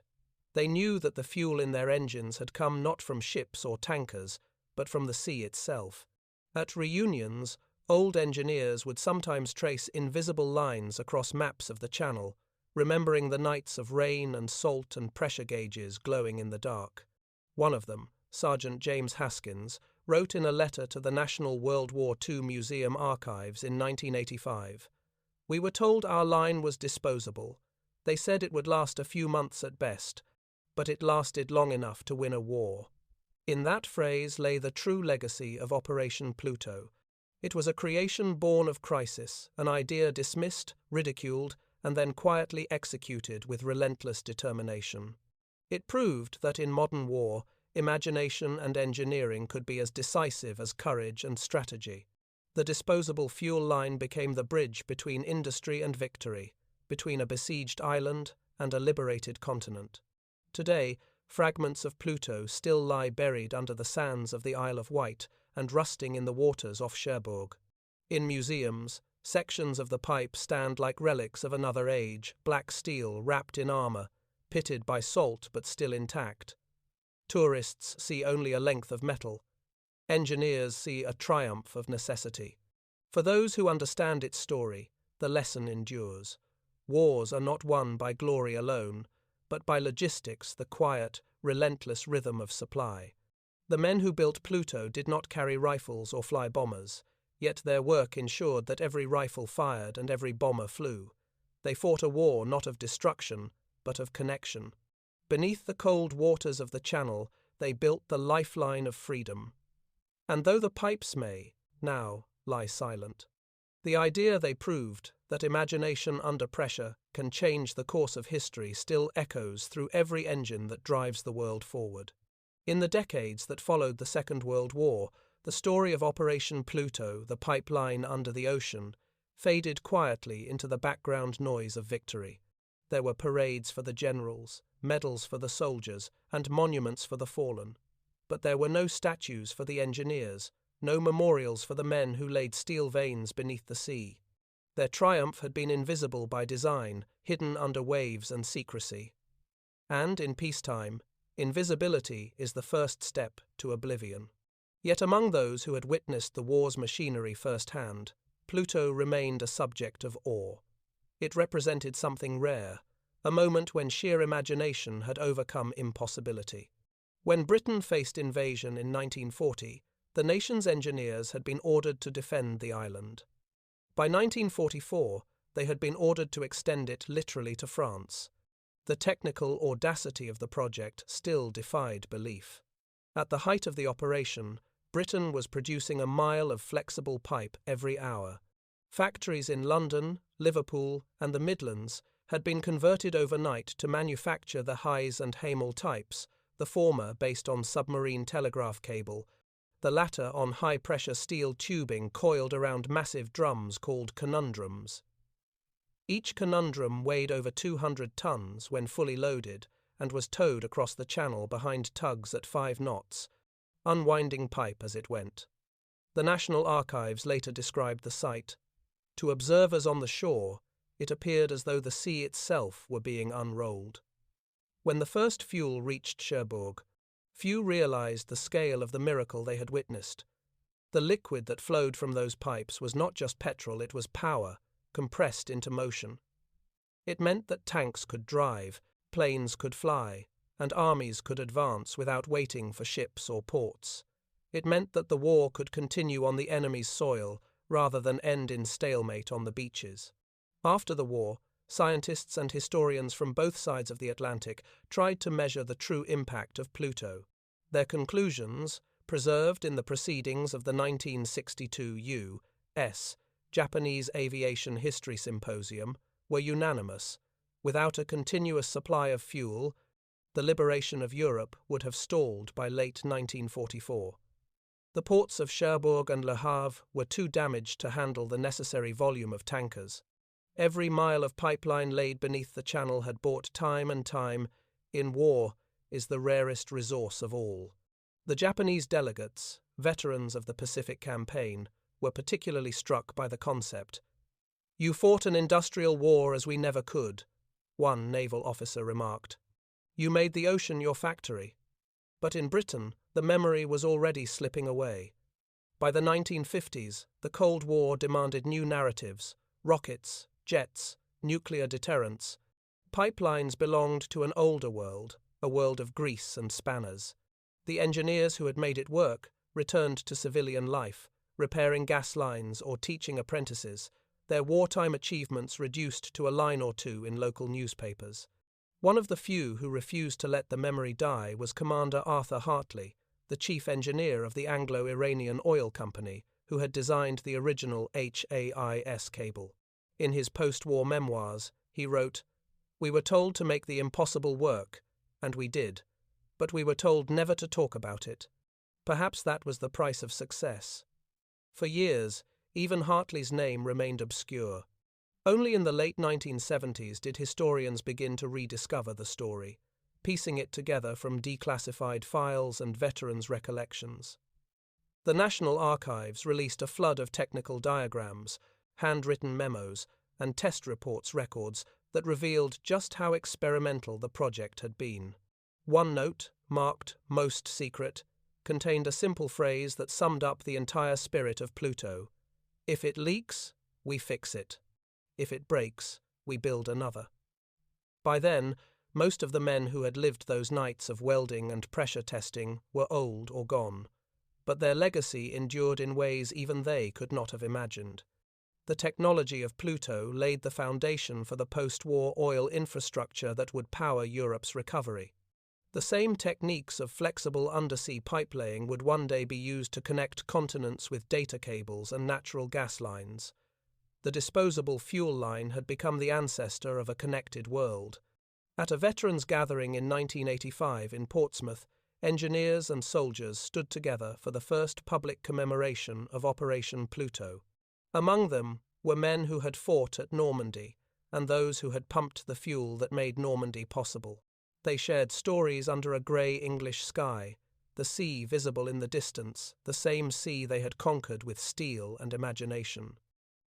A: They knew that the fuel in their engines had come not from ships or tankers, but from the sea itself. At reunions, old engineers would sometimes trace invisible lines across maps of the Channel, remembering the nights of rain and salt and pressure gauges glowing in the dark. One of them, Sergeant James Haskins, wrote in a letter to the National World War II Museum Archives in 1985, "We were told our line was disposable. They said it would last a few months at best, but it lasted long enough to win a war." In that phrase lay the true legacy of Operation Pluto. It was a creation born of crisis, an idea dismissed, ridiculed, and then quietly executed with relentless determination. It proved that in modern war, imagination and engineering could be as decisive as courage and strategy. The disposable fuel line became the bridge between industry and victory, between a besieged island and a liberated continent. Today, fragments of Pluto still lie buried under the sands of the Isle of Wight and rusting in the waters off Cherbourg. In museums, sections of the pipe stand like relics of another age, black steel wrapped in armor, pitted by salt but still intact. Tourists see only a length of metal. Engineers see a triumph of necessity. For those who understand its story, the lesson endures. Wars are not won by glory alone, but by logistics, the quiet, relentless rhythm of supply. The men who built Pluto did not carry rifles or fly bombers, yet their work ensured that every rifle fired and every bomber flew. They fought a war not of destruction, but of connection. Beneath the cold waters of the Channel, they built the lifeline of freedom. And though the pipes may, now, lie silent, the idea they proved, that imagination under pressure can change the course of history, still echoes through every engine that drives the world forward. In the decades that followed the Second World War, the story of Operation Pluto, the pipeline under the ocean, faded quietly into the background noise of victory. There were parades for the generals, medals for the soldiers, and monuments for the fallen. But there were no statues for the engineers, no memorials for the men who laid steel veins beneath the sea. Their triumph had been invisible by design, hidden under waves and secrecy. And in peacetime, invisibility is the first step to oblivion. Yet among those who had witnessed the war's machinery firsthand, Pluto remained a subject of awe. It represented something rare, a moment when sheer imagination had overcome impossibility. When Britain faced invasion in 1940, the nation's engineers had been ordered to defend the island. By 1944, they had been ordered to extend it literally to France. The technical audacity of the project still defied belief. At the height of the operation, Britain was producing a mile of flexible pipe every hour. Factories in London, Liverpool, and the Midlands had been converted overnight to manufacture the Hayes and Hamel types, the former based on submarine telegraph cable, the latter on high-pressure steel tubing coiled around massive drums called conundrums. Each conundrum weighed over 200 tons when fully loaded and was towed across the Channel behind tugs at 5 knots, unwinding pipe as it went. The National Archives later described the sight. To observers on the shore, it appeared as though the sea itself were being unrolled. When the first fuel reached Cherbourg, few realized the scale of the miracle they had witnessed. The liquid that flowed from those pipes was not just petrol, it was power, compressed into motion. It meant that tanks could drive, planes could fly, and armies could advance without waiting for ships or ports. It meant that the war could continue on the enemy's soil rather than end in stalemate on the beaches. After the war, scientists and historians from both sides of the Atlantic tried to measure the true impact of Pluto. Their conclusions, preserved in the proceedings of the 1962 U.S. Japanese Aviation History Symposium, were unanimous. Without a continuous supply of fuel, the liberation of Europe would have stalled by late 1944. The ports of Cherbourg and Le Havre were too damaged to handle the necessary volume of tankers. Every mile of pipeline laid beneath the channel had bought time and time. In war is the rarest resource of all. The Japanese delegates, veterans of the Pacific Campaign, were particularly struck by the concept. "You fought an industrial war as we never could," one naval officer remarked. "You made the ocean your factory." But in Britain, the memory was already slipping away. By the 1950s, the Cold War demanded new narratives: rockets, jets, nuclear deterrence. Pipelines belonged to an older world, a world of grease and spanners. The engineers who had made it work returned to civilian life, repairing gas lines or teaching apprentices, their wartime achievements reduced to a line or two in local newspapers. One of the few who refused to let the memory die was Commander Arthur Hartley, the chief engineer of the Anglo-Iranian Oil Company, who had designed the original HAIS cable. In his post-war memoirs, he wrote, "We were told to make the impossible work, and we did, but we were told never to talk about it. Perhaps that was the price of success." For years, even Hartley's name remained obscure. Only in the late 1970s did historians begin to rediscover the story, piecing it together from declassified files and veterans' recollections. The National Archives released a flood of technical diagrams, handwritten memos, and test reports records that revealed just how experimental the project had been. One note, marked "Most Secret," contained a simple phrase that summed up the entire spirit of Pluto: "If it leaks, we fix it. If it breaks, we build another." By then, most of the men who had lived those nights of welding and pressure testing were old or gone, but their legacy endured in ways even they could not have imagined. The technology of Pluto laid the foundation for the post-war oil infrastructure that would power Europe's recovery. The same techniques of flexible undersea pipelaying would one day be used to connect continents with data cables and natural gas lines. The disposable fuel line had become the ancestor of a connected world. At a veterans' gathering in 1985 in Portsmouth, engineers and soldiers stood together for the first public commemoration of Operation Pluto. Among them were men who had fought at Normandy and those who had pumped the fuel that made Normandy possible. They shared stories under a grey English sky, the sea visible in the distance, the same sea they had conquered with steel and imagination.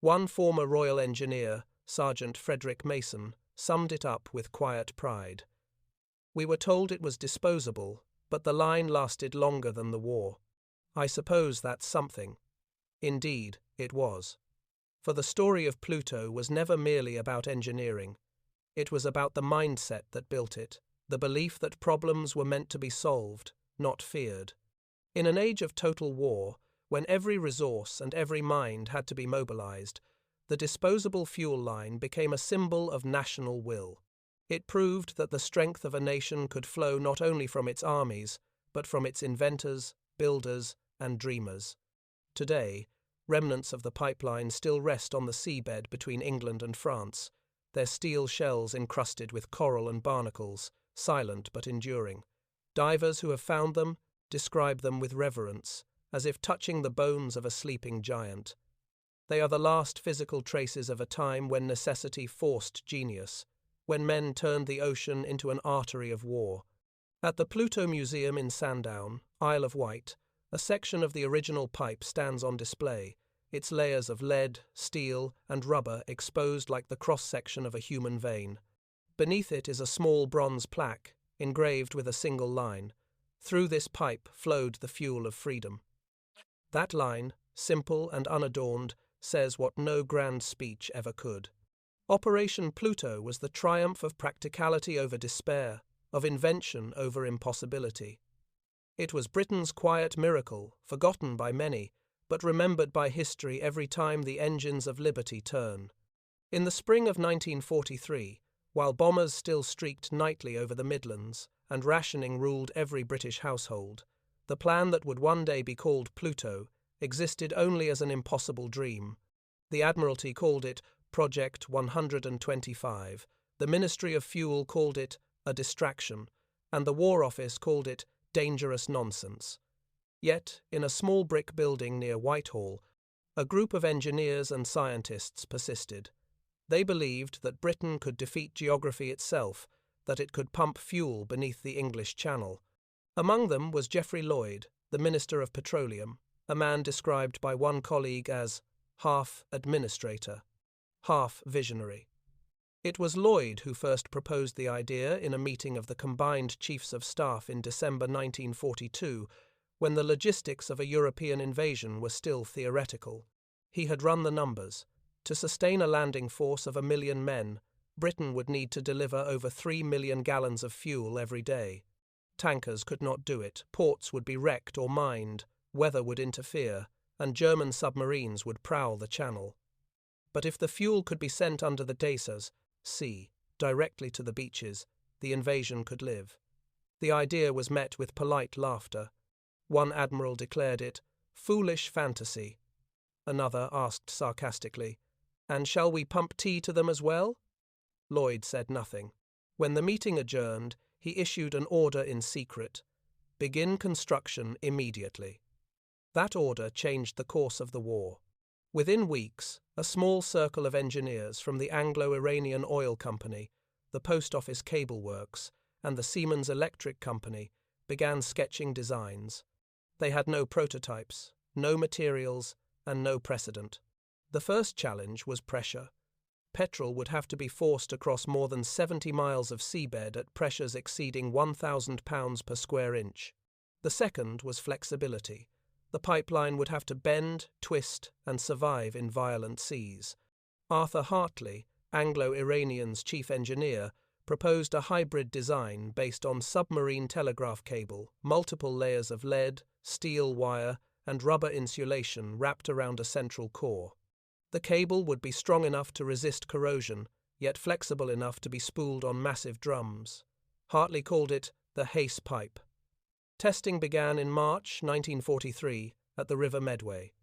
A: One former Royal Engineer, Sergeant Frederick Mason, summed it up with quiet pride. "We were told it was disposable, but the line lasted longer than the war. I suppose that's something." Indeed, it was. For the story of Pluto was never merely about engineering. It was about the mindset that built it, the belief that problems were meant to be solved, not feared. In an age of total war, when every resource and every mind had to be mobilized, the disposable fuel line became a symbol of national will. It proved that the strength of a nation could flow not only from its armies, but from its inventors, builders, and dreamers. Today, remnants of the pipeline still rest on the seabed between England and France, their steel shells encrusted with coral and barnacles, silent but enduring. Divers who have found them describe them with reverence, as if touching the bones of a sleeping giant. They are the last physical traces of a time when necessity forced genius, when men turned the ocean into an artery of war. At the Pluto Museum in Sandown, Isle of Wight, a section of the original pipe stands on display, its layers of lead, steel, and rubber exposed like the cross-section of a human vein. Beneath it is a small bronze plaque, engraved with a single line: "Through this pipe flowed the fuel of freedom." That line, simple and unadorned, says what no grand speech ever could. Operation Pluto was the triumph of practicality over despair, of invention over impossibility. It was Britain's quiet miracle, forgotten by many, but remembered by history every time the engines of liberty turn. In the spring of 1943, while bombers still streaked nightly over the Midlands and rationing ruled every British household, the plan that would one day be called Pluto existed only as an impossible dream. The Admiralty called it Project 125, the Ministry of Fuel called it a distraction, and the War Office called it dangerous nonsense. Yet, in a small brick building near Whitehall, a group of engineers and scientists persisted. They believed that Britain could defeat geography itself, that it could pump fuel beneath the English Channel. Among them was Geoffrey Lloyd, the Minister of Petroleum, a man described by one colleague as half administrator, half visionary. It was Lloyd who first proposed the idea in a meeting of the combined Chiefs of Staff in December 1942, when the logistics of a European invasion were still theoretical. He had run the numbers. To sustain a landing force of 1 million men, Britain would need to deliver over 3 million gallons of fuel every day. Tankers could not do it, ports would be wrecked or mined, weather would interfere, and German submarines would prowl the Channel. But if the fuel could be sent under the Dacers, sea, directly to the beaches, the invasion could live. The idea was met with polite laughter. One admiral declared it foolish fantasy. Another asked sarcastically, "And shall we pump tea to them as well?" Lloyd said nothing. When the meeting adjourned, he issued an order in secret: begin construction immediately. That order changed the course of the war. Within weeks, a small circle of engineers from the Anglo-Iranian Oil Company, the Post Office Cable Works, and the Siemens Electric Company began sketching designs. They had no prototypes, no materials, and no precedent. The first challenge was pressure. Petrol would have to be forced across more than 70 miles of seabed at pressures exceeding 1,000 pounds per square inch. The second was flexibility. The pipeline would have to bend, twist, and survive in violent seas. Arthur Hartley, Anglo-Iranian's chief engineer, proposed a hybrid design based on submarine telegraph cable, multiple layers of lead, steel wire, and rubber insulation wrapped around a central core. The cable would be strong enough to resist corrosion, yet flexible enough to be spooled on massive drums. Hartley called it the Hayes pipe. Testing began in March 1943 at the River Medway.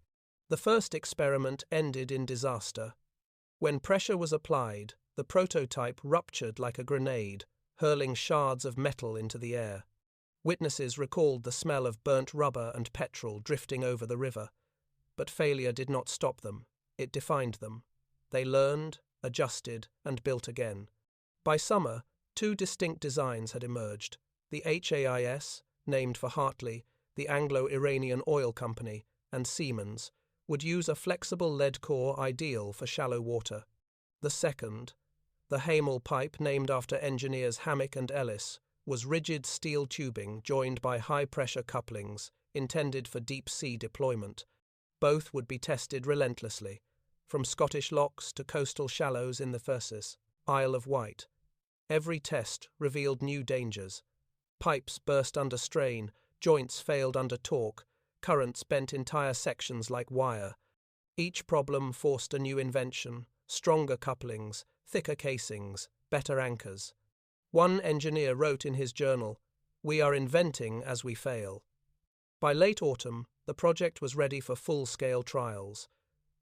A: The first experiment ended in disaster. When pressure was applied, the prototype ruptured like a grenade, hurling shards of metal into the air. Witnesses recalled the smell of burnt rubber and petrol drifting over the river. But failure did not stop them. It defined them. They learned, adjusted, and built again. By summer, 2 distinct designs had emerged. The HAIS, named for Hartley, the Anglo-Iranian Oil Company, and Siemens, would use a flexible lead core ideal for shallow water. The second, the Hamel pipe, named after engineers Hammack and Ellis, was rigid steel tubing joined by high-pressure couplings, intended for deep-sea deployment. Both would be tested relentlessly, from Scottish locks to coastal shallows in the Thyrsis, Isle of Wight. Every test revealed new dangers. Pipes burst under strain, joints failed under torque, currents bent entire sections like wire. Each problem forced a new invention: stronger couplings, thicker casings, better anchors. One engineer wrote in his journal, "We are inventing as we fail." By late autumn, the project was ready for full-scale trials.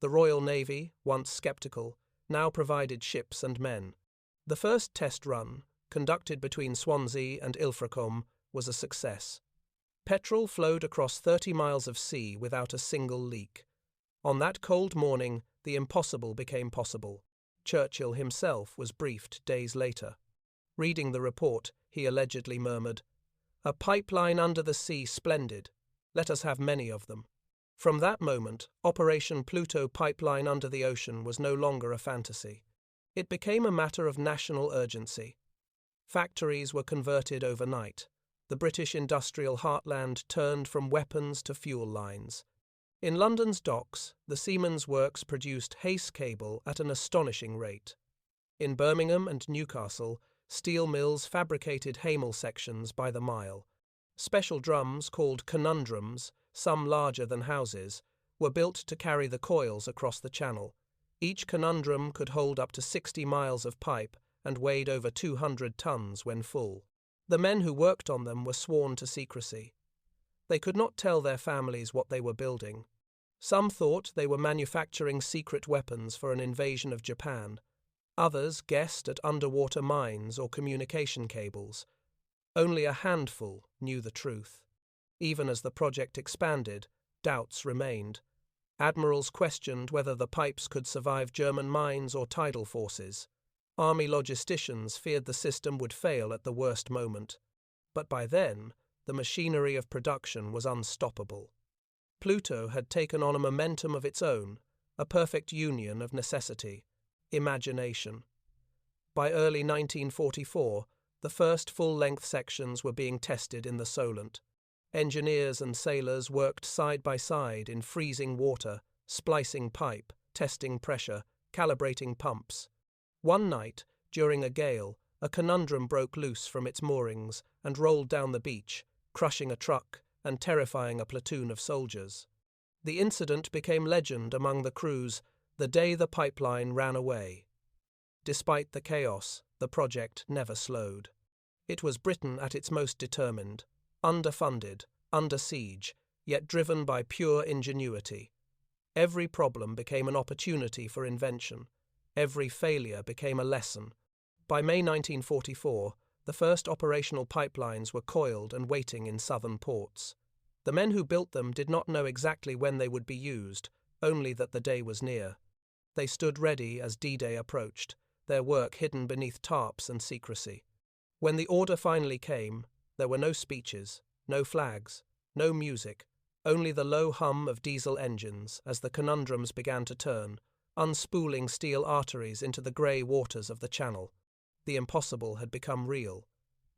A: The Royal Navy, once sceptical, now provided ships and men. The first test run, conducted between Swansea and Ilfracombe, was a success. Petrol flowed across 30 miles of sea without a single leak. On that cold morning, the impossible became possible. Churchill himself was briefed days later. Reading the report, he allegedly murmured, "A pipeline under the sea splendid. Let us have many of them." From that moment, Operation Pluto pipeline under the ocean was no longer a fantasy. It became a matter of national urgency. Factories were converted overnight. The British industrial heartland turned from weapons to fuel lines. In London's docks, the Siemens works produced Hayes cable at an astonishing rate. In Birmingham and Newcastle, steel mills fabricated Hamel sections by the mile. Special drums, called conundrums, some larger than houses, were built to carry the coils across the Channel. Each conundrum could hold up to 60 miles of pipe and weighed over 200 tons when full. The men who worked on them were sworn to secrecy. They could not tell their families what they were building. Some thought they were manufacturing secret weapons for an invasion of Japan. Others guessed at underwater mines or communication cables. Only a handful knew the truth. Even as the project expanded, doubts remained. Admirals questioned whether the pipes could survive German mines or tidal forces. Army logisticians feared the system would fail at the worst moment. But by then, the machinery of production was unstoppable. Pluto had taken on a momentum of its own, a perfect union of necessity, imagination. By early 1944, the first full-length sections were being tested in the Solent. Engineers and sailors worked side by side in freezing water, splicing pipe, testing pressure, calibrating pumps. One night, during a gale, a conundrum broke loose from its moorings and rolled down the beach, crushing a truck and terrifying a platoon of soldiers. The incident became legend among the crews the day the pipeline ran away. Despite the chaos, the project never slowed. It was Britain at its most determined, underfunded, under siege, yet driven by pure ingenuity. Every problem became an opportunity for invention. Every failure became a lesson. By May 1944, the first operational pipelines were coiled and waiting in southern ports. The men who built them did not know exactly when they would be used, only that the day was near. They stood ready as D-Day approached, their work hidden beneath tarps and secrecy. When the order finally came, there were no speeches, no flags, no music, only the low hum of diesel engines as the conundrums began to turn, unspooling steel arteries into the grey waters of the Channel. The impossible had become real.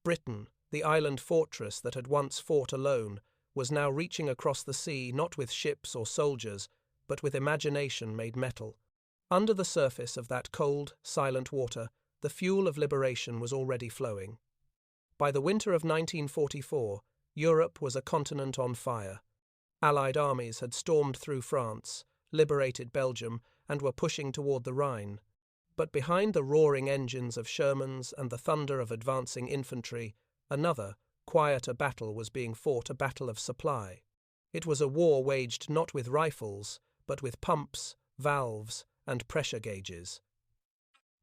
A: Britain, the island fortress that had once fought alone, was now reaching across the sea not with ships or soldiers, but with imagination made metal. Under the surface of that cold, silent water, the fuel of liberation was already flowing. By the winter of 1944, Europe was a continent on fire. Allied armies had stormed through France, liberated Belgium, and were pushing toward the Rhine. But behind the roaring engines of Shermans and the thunder of advancing infantry, another, quieter battle was being fought, a battle of supply. It was a war waged not with rifles, but with pumps, valves, and pressure gauges.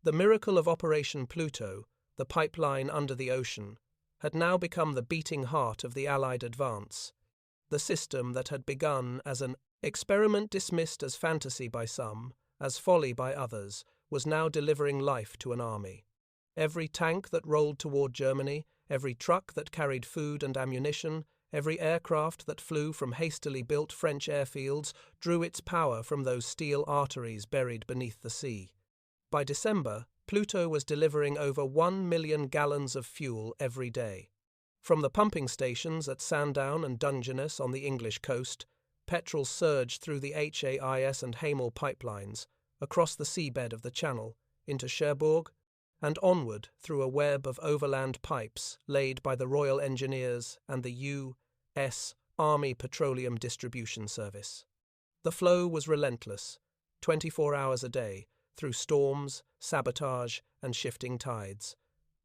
A: The miracle of Operation Pluto, the pipeline under the ocean, had now become the beating heart of the Allied advance. The system that had begun as an experiment dismissed as fantasy by some, as folly by others, was now delivering life to an army. Every tank that rolled toward Germany, every truck that carried food and ammunition, every aircraft that flew from hastily built French airfields drew its power from those steel arteries buried beneath the sea. By December, Pluto was delivering over 1 million gallons of fuel every day. From the pumping stations at Sandown and Dungeness on the English coast, petrol surged through the HAIS and Hamel pipelines, across the seabed of the Channel, into Cherbourg, and onward through a web of overland pipes laid by the Royal Engineers and the U.S. Army Petroleum Distribution Service. The flow was relentless, 24 hours a day, through storms, sabotage, and shifting tides.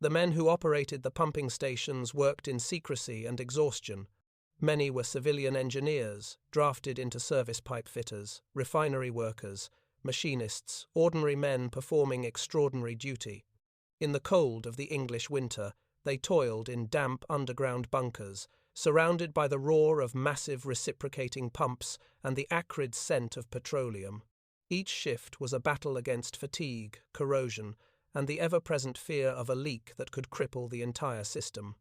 A: The men who operated the pumping stations worked in secrecy and exhaustion. Many were civilian engineers, drafted into service pipe fitters, refinery workers, machinists, ordinary men performing extraordinary duty. In the cold of the English winter, they toiled in damp underground bunkers, surrounded by the roar of massive reciprocating pumps and the acrid scent of petroleum. Each shift was a battle against fatigue, corrosion, and the ever-present fear of a leak that could cripple the entire system.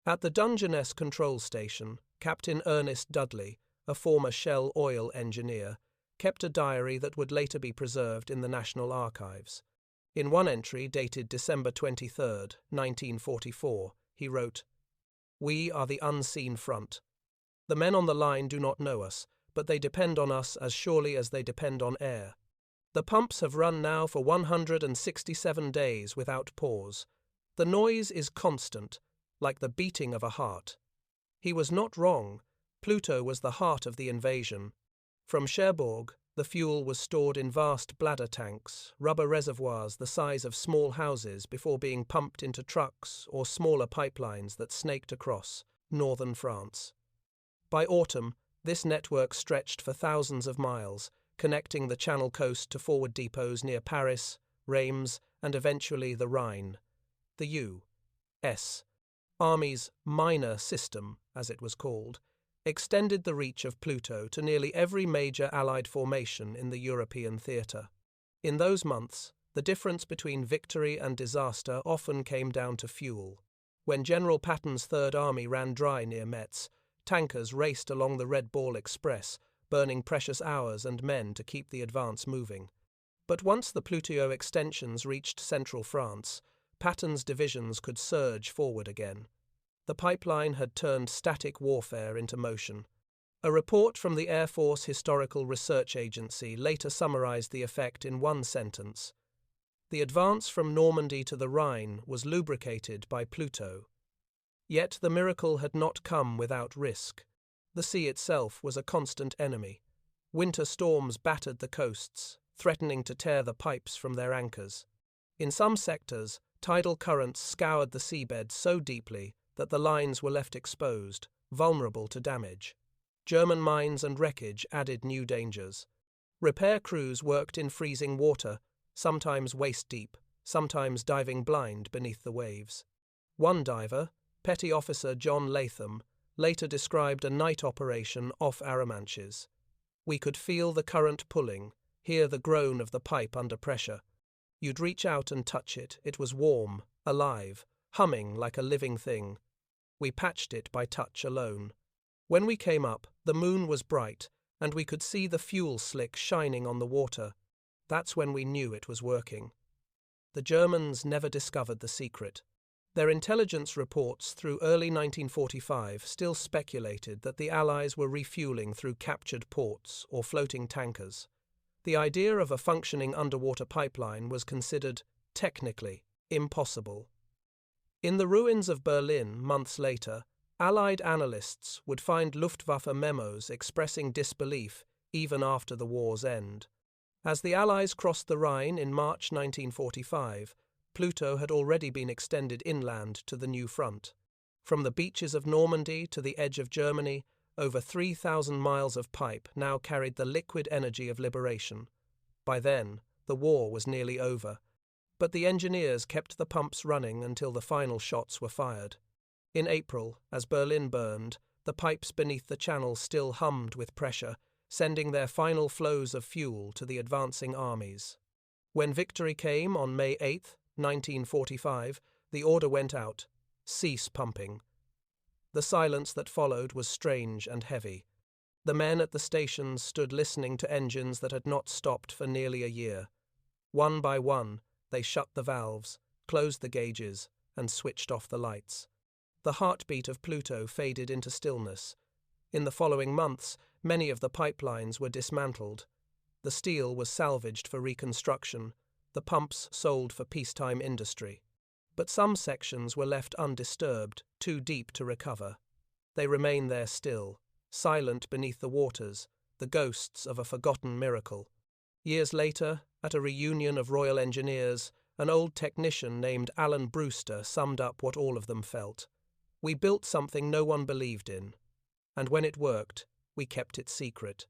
A: At the Dungeness control station, Captain Ernest Dudley, a former Shell oil engineer, kept a diary that would later be preserved in the National Archives. In one entry dated December 23, 1944, he wrote, "We are the unseen front. The men on the line do not know us, but they depend on us as surely as they depend on air. The pumps have run now for 167 days without pause. The noise is constant, like the beating of a heart." He was not wrong. Pluto was the heart of the invasion. From Cherbourg, The fuel was stored in vast bladder tanks, rubber reservoirs the size of small houses before being pumped into trucks or smaller pipelines that snaked across northern France. By autumn, this network stretched for thousands of miles, connecting the Channel coast to forward depots near Paris, Reims, and eventually the Rhine. The U.S. Army's minor system, as it was called, extended the reach of Pluto to nearly every major Allied formation in the European theatre. In those months, the difference between victory and disaster often came down to fuel. When General Patton's Third Army ran dry near Metz, tankers raced along the Red Ball Express, burning precious hours and men to keep the advance moving. But once the Pluto extensions reached central France, Patton's divisions could surge forward again. The pipeline had turned static warfare into motion. A report from the Air Force Historical Research Agency later summarized the effect in one sentence. The advance from Normandy to the Rhine was lubricated by Pluto. Yet the miracle had not come without risk. The sea itself was a constant enemy. Winter storms battered the coasts, threatening to tear the pipes from their anchors. In some sectors, tidal currents scoured the seabed so deeply that the lines were left exposed, vulnerable to damage. German mines and wreckage added new dangers. Repair crews worked in freezing water, sometimes waist-deep, sometimes diving blind beneath the waves. One diver, Petty Officer John Latham, later described a night operation off Arromanches. We could feel the current pulling, hear the groan of the pipe under pressure. You'd reach out and touch it. It was warm, alive, humming like a living thing. We patched it by touch alone. When we came up, the moon was bright, and we could see the fuel slick shining on the water. That's when we knew it was working. The Germans never discovered the secret. Their intelligence reports through early 1945 still speculated that the Allies were refueling through captured ports or floating tankers. The idea of a functioning underwater pipeline was considered, technically, impossible. In the ruins of Berlin, months later, Allied analysts would find Luftwaffe memos expressing disbelief even after the war's end. As the Allies crossed the Rhine in March 1945, Pluto had already been extended inland to the new front. From the beaches of Normandy to the edge of Germany, over 3,000 miles of pipe now carried the liquid energy of liberation. By then, the war was nearly over, but the engineers kept the pumps running until the final shots were fired. In April, as Berlin burned, the pipes beneath the channel still hummed with pressure, sending their final flows of fuel to the advancing armies. When victory came on May 8, 1945, the order went out: cease pumping. The silence that followed was strange and heavy. The men at the stations stood listening to engines that had not stopped for nearly a year. One by one, they shut the valves, closed the gauges, and switched off the lights. The heartbeat of Pluto faded into stillness. In the following months, many of the pipelines were dismantled. The steel was salvaged for reconstruction, the pumps sold for peacetime industry. But some sections were left undisturbed, too deep to recover. They remain there still, silent beneath the waters, the ghosts of a forgotten miracle. Years later, at a reunion of Royal Engineers, an old technician named Alan Brewster summed up what all of them felt. We built something no one believed in, and when it worked, we kept it secret.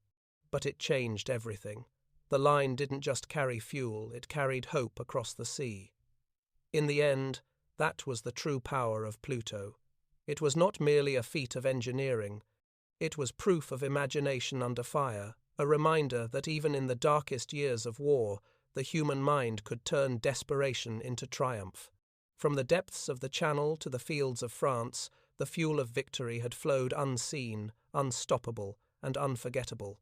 A: But it changed everything. The line didn't just carry fuel, it carried hope across the sea. In the end, that was the true power of Pluto. It was not merely a feat of engineering. It was proof of imagination under fire, a reminder that even in the darkest years of war, the human mind could turn desperation into triumph. From the depths of the Channel to the fields of France, the fuel of victory had flowed unseen, unstoppable, and unforgettable.